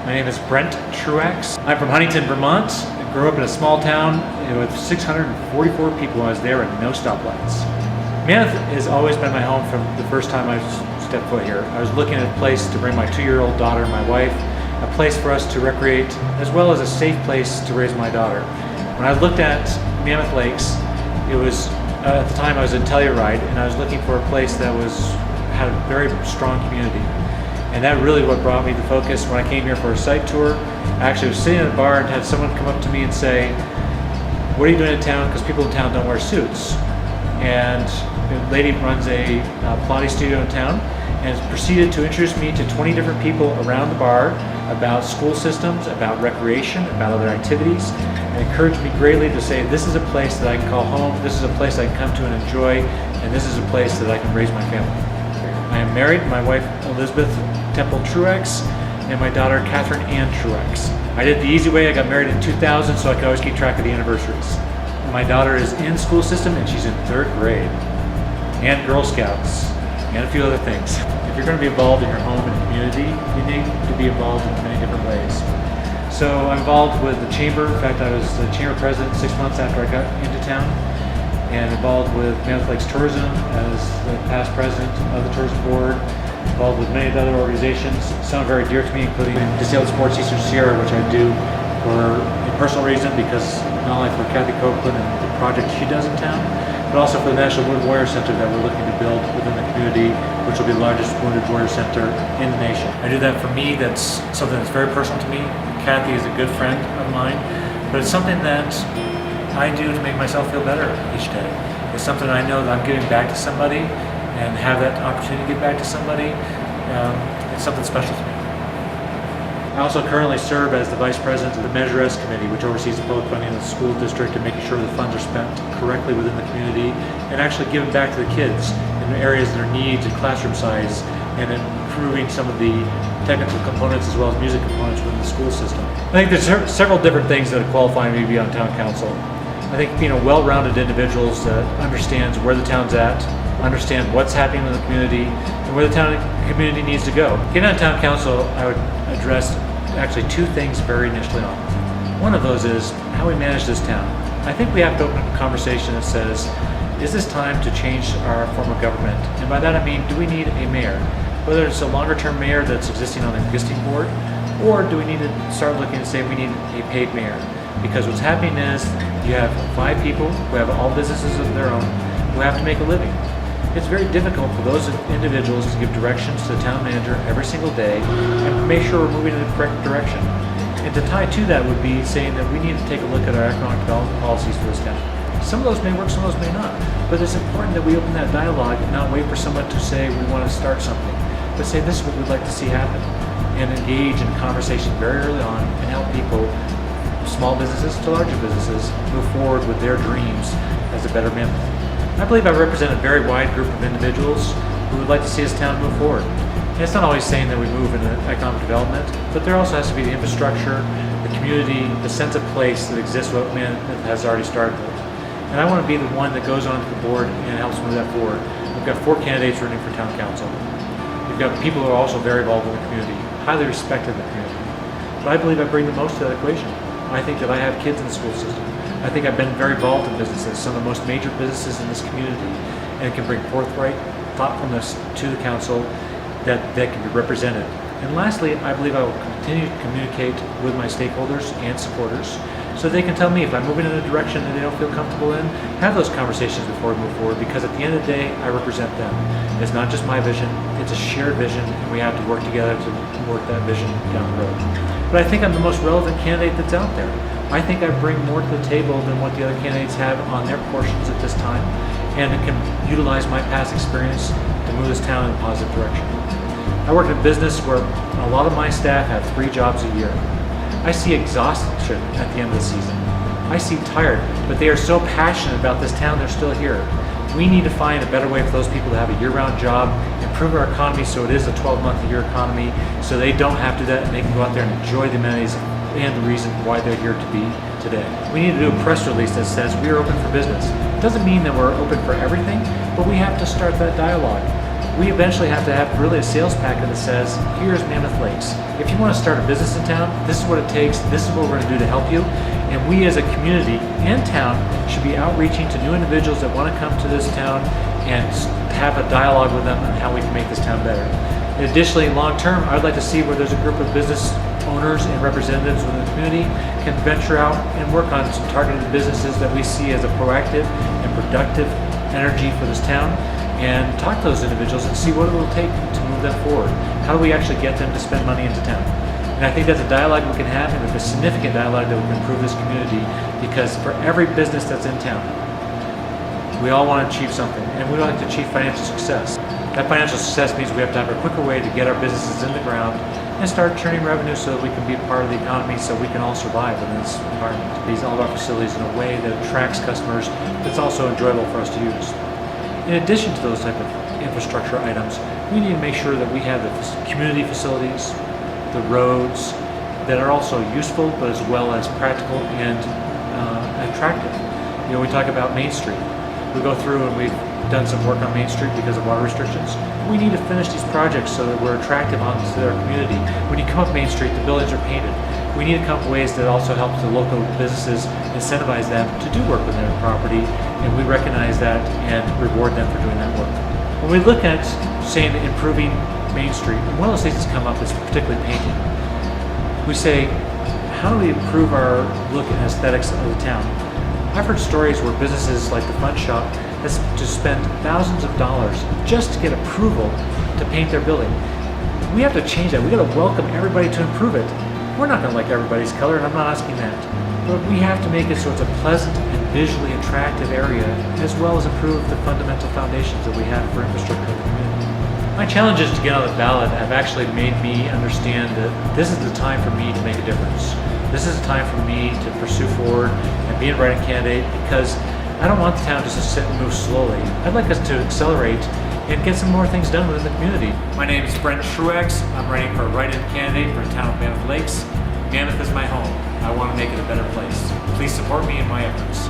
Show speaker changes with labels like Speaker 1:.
Speaker 1: My name is Brent Truax. I'm from Huntington, Vermont. I grew up in a small town with 644 people when I was there and no stoplights. Mammoth has always been my home from the first time I stepped foot here. I was looking at a place to bring my 2-year-old daughter and my wife, a place for us to recreate, as well as a safe place to raise my daughter. When I looked at Mammoth Lakes, it was, at the time I was in Telluride, and I was looking for a place that had a very strong community. And that really what brought me the focus when I came here for a site tour. I actually was sitting at a bar and had someone come up to me and say, "What are you doing in town?" Because people in town don't wear suits. And a lady runs a Pilates studio in town and proceeded to introduce me to 20 different people around the bar about school systems, about recreation, about other activities, and encouraged me greatly to say, this is a place that I can call home, this is a place I can come to and enjoy, and this is a place that I can raise my family. I am married, my wife Elizabeth Temple Truax, and my daughter Catherine Ann Truax. I did the easy way, I got married in 2000 so I could always keep track of the anniversaries. My daughter is in school system and she's in 3rd grade, and Girl Scouts, and a few other things. If you're going to be involved in your home and community, you need to be involved in many different ways. So I'm involved with the chamber. In fact, I was the chamber president 6 months after I got into town, and involved with Mammoth Lakes Tourism as the past president of the tourism board, involved with many other organizations, some very dear to me, including Disabled Sports Eastern Sierra, which I do for a personal reason, because not only for Kathy Copeland and the project she does in town, but also for the National Wounded Warrior Center that we're looking to build within the community, which will be the largest Wounded Warrior Center in the nation. I do that for me, that's something that's very personal to me. Kathy is a good friend of mine, but it's something that I do to make myself feel better each day. It's something I know that I'm giving back to somebody, and have that opportunity to give back to somebody, it's something special to me. I also currently serve as the Vice President of the Measure S Committee, which oversees the public funding of the school district and making sure the funds are spent correctly within the community and actually giving back to the kids in areas that are needs and classroom size, and improving some of the technical components as well as music components within the school system. I think there's several different things that qualify me to be on town council. I think being a well-rounded individuals that understands where the town's at, understand what's happening in the community, and where the town community needs to go. Getting on town council, I would address actually 2 things very initially on. One of those is how we manage this town. I think we have to open up a conversation that says, is this time to change our form of government? And by that I mean, do we need a mayor? Whether it's a longer term mayor that's existing on the existing board, or do we need to start looking and say we need a paid mayor? Because what's happening is you have 5 people who have all businesses of their own who have to make a living. It's very difficult for those individuals to give directions to the town manager every single day and make sure we're moving in the correct direction. And to tie to that would be saying that we need to take a look at our economic development policies for this town. Some of those may work, some of those may not. But it's important that we open that dialogue and not wait for someone to say we want to start something, but say this is what we'd like to see happen, and engage in conversation very early on and help people, small businesses to larger businesses, move forward with their dreams as a better Mammoth. I believe I represent a very wide group of individuals who would like to see this town move forward. And it's not always saying that we move into economic development, but there also has to be the infrastructure, the community, the sense of place that exists what Mammoth has already started with. And I want to be the one that goes onto the board and helps move that forward. We've got 4 candidates running for town council. We've got people who are also very involved in the community, highly respected in the community. But I believe I bring the most to that equation. I think that I have kids in the school system. I think I've been very involved in businesses, some of the most major businesses in this community, and it can bring forthright thoughtfulness to the council that can be represented. And lastly, I believe I will continue to communicate with my stakeholders and supporters so they can tell me if I'm moving in a direction that they don't feel comfortable in, have those conversations before we move forward, because at the end of the day, I represent them. It's not just my vision, it's a shared vision, and we have to work together to work that vision down the road. But I think I'm the most relevant candidate that's out there. I think I bring more to the table than what the other candidates have on their portions at this time, and it can utilize my past experience to move this town in a positive direction. I work in a business where a lot of my staff have 3 jobs a year. I see exhaustion at the end of the season. I see tired, but they are so passionate about this town, they're still here. We need to find a better way for those people to have a year-round job, improve our economy so it is a 12-month-a-year economy, so they don't have to do that and they can go out there and enjoy the amenities and the reason why they're here to be today. We need to do a press release that says we are open for business. It doesn't mean that we're open for everything, but we have to start that dialogue. we eventually have to have really a sales packet that says, here's Mammoth Lakes. If you want to start a business in town, this is what it takes, this is what we're going to do to help you. And we as a community and town should be outreaching to new individuals that want to come to this town and have a dialogue with them on how we can make this town better. And additionally, long term, I'd like to see where there's a group of business owners and representatives within the community can venture out and work on some targeted businesses that we see as a proactive and productive energy for this town, and talk to those individuals and see what it will take to move them forward. How do we actually get them to spend money into town? And I think that's a dialogue we can have, and it's a significant dialogue that will improve this community, because for every business that's in town, we all want to achieve something, and we like to achieve financial success. That financial success means we have to have a quicker way to get our businesses in the ground and start churning revenue so that we can be part of the economy, so we can all survive in this environment. These all of our facilities in a way that attracts customers that's also enjoyable for us to use. In addition to those type of infrastructure items, we need to make sure that we have the community facilities, the roads that are also useful, but as well as practical and attractive. You know, we talk about Main Street. We go through and we've done some work on Main Street because of water restrictions. We need to finish these projects so that we're attractive onto our community. When you come up Main Street, the buildings are painted. We need to come up with ways that also help the local businesses, incentivize them to do work with their property, and we recognize that and reward them for doing that work. When we look at saying improving Main Street, and one of those things that's come up is particularly painting. We say, how do we improve our look and aesthetics of the town? I've heard stories where businesses like the Fun Shop has to spend thousands of dollars just to get approval to paint their building. We have to change that. We got to welcome everybody to improve it. We're not going to like everybody's color, and I'm not asking that. But we have to make it so it's a pleasant and visually attractive area, as well as improve the fundamental foundations that we have for infrastructure in the community. My challenges to get on the ballot have actually made me understand that this is the time for me to make a difference. This is the time for me to pursue forward and be a writing candidate, because I don't want the town just to sit and move slowly. I'd like us to accelerate and get some more things done within the community. My name is Brent Truax. I'm running for a write-in candidate for the town of Mammoth Lakes. Mammoth is my home. I want to make it a better place. Please support me in my efforts.